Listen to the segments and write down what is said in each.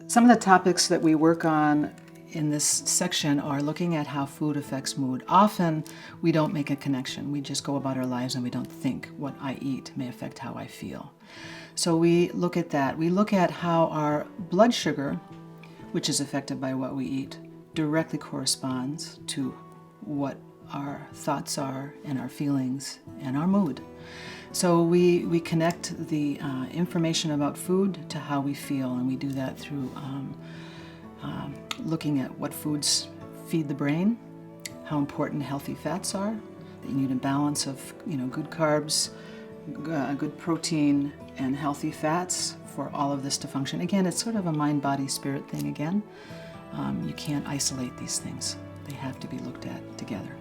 Some of the topics that we work on in this section are looking at how food affects mood. Often we don't make a connection. We just go about our lives and we don't think what I eat may affect how I feel. So we look at that. We look at how our blood sugar, which is affected by what we eat, directly corresponds to what our thoughts are and our feelings and our mood. So we connect the information about food to how we feel, and we do that through looking at what foods feed the brain, how important healthy fats are, that you need a balance of good carbs, good protein, and healthy fats for all of this to function. Again, it's sort of a mind-body-spirit thing again. You can't isolate these things. They have to be looked at together.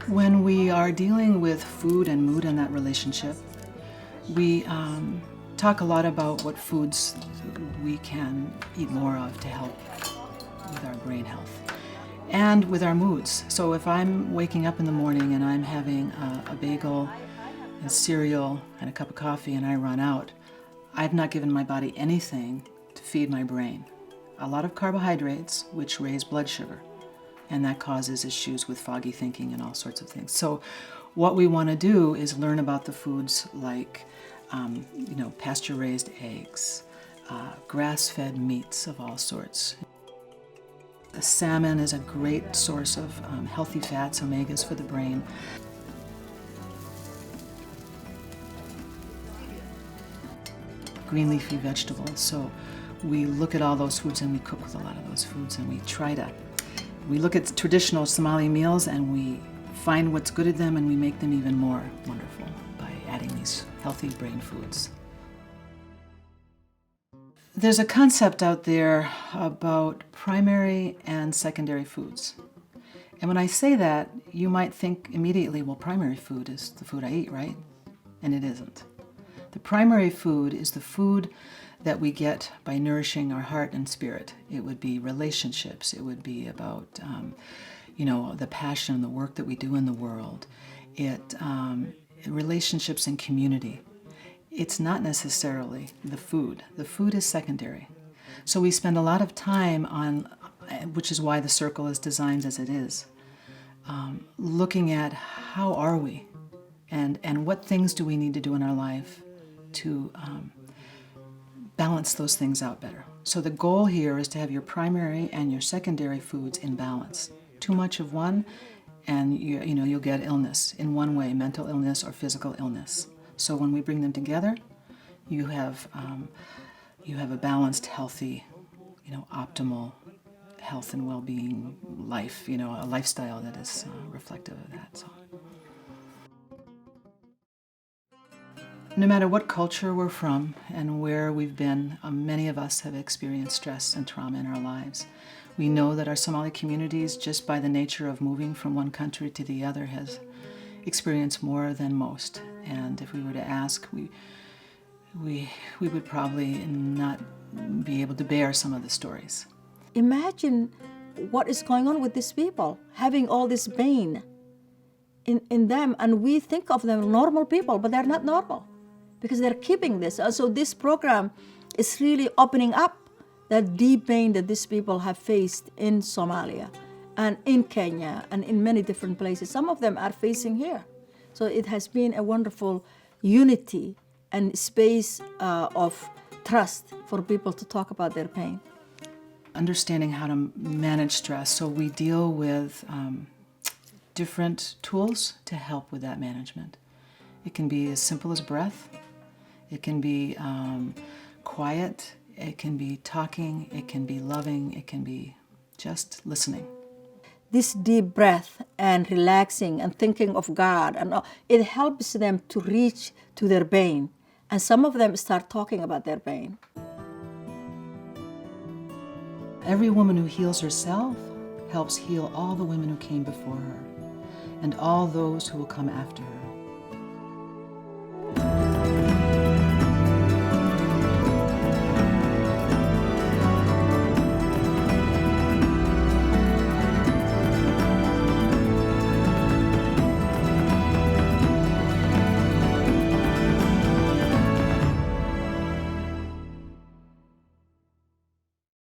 When we are dealing with food and mood and that relationship, we talk a lot about what foods we can eat more of to help with our brain health and with our moods. So if I'm waking up in the morning and I'm having a bagel and cereal and a cup of coffee and I run out, I've not given my body anything to feed my brain. A lot of carbohydrates, which raise blood sugar, and that causes issues with foggy thinking and all sorts of things. So what we want to do is learn about the foods like pasture-raised eggs, grass-fed meats of all sorts. The salmon is a great source of healthy fats, omegas for the brain. Green leafy vegetables. So we look at all those foods and we cook with a lot of those foods, and we look at traditional Somali meals and we find what's good at them and we make them even more wonderful by adding these healthy brain foods. There's a concept out there about primary and secondary foods. And when I say that, you might think immediately, well, primary food is the food I eat, right? And it isn't. The primary food is the food that we get by nourishing our heart and spirit. It would be relationships. It would be about, the passion, the work that we do in the world. Relationships and community. It's not necessarily the food. The food is secondary. So we spend a lot of time on, which is why the circle is designed as it is, looking at how are we and what things do we need to do in our life to balance those things out better. So the goal here is to have your primary and your secondary foods in balance. Too much of one and you'll get illness in one way, mental illness or physical illness. So when we bring them together, you have a balanced, healthy, optimal health and well-being life, a lifestyle that is reflective of that. So. No matter what culture we're from and where we've been, many of us have experienced stress and trauma in our lives. We know that our Somali communities, just by the nature of moving from one country to the other, has experienced more than most. And if we were to ask, we would probably not be able to bear some of the stories. Imagine what is going on with these people, having all this pain in them, and we think of them normal people, but they're not normal because they're keeping this. So this program is really opening up that deep pain that these people have faced in Somalia and in Kenya and in many different places. Some of them are facing here. So it has been a wonderful unity and space of trust for people to talk about their pain. Understanding how to manage stress. So we deal with different tools to help with that management. It can be as simple as breath. It can be quiet. It can be talking. It can be loving. It can be just listening. This deep breath and relaxing and thinking of God, and it helps them to reach to their pain. And some of them start talking about their pain. Every woman who heals herself helps heal all the women who came before her and all those who will come after her.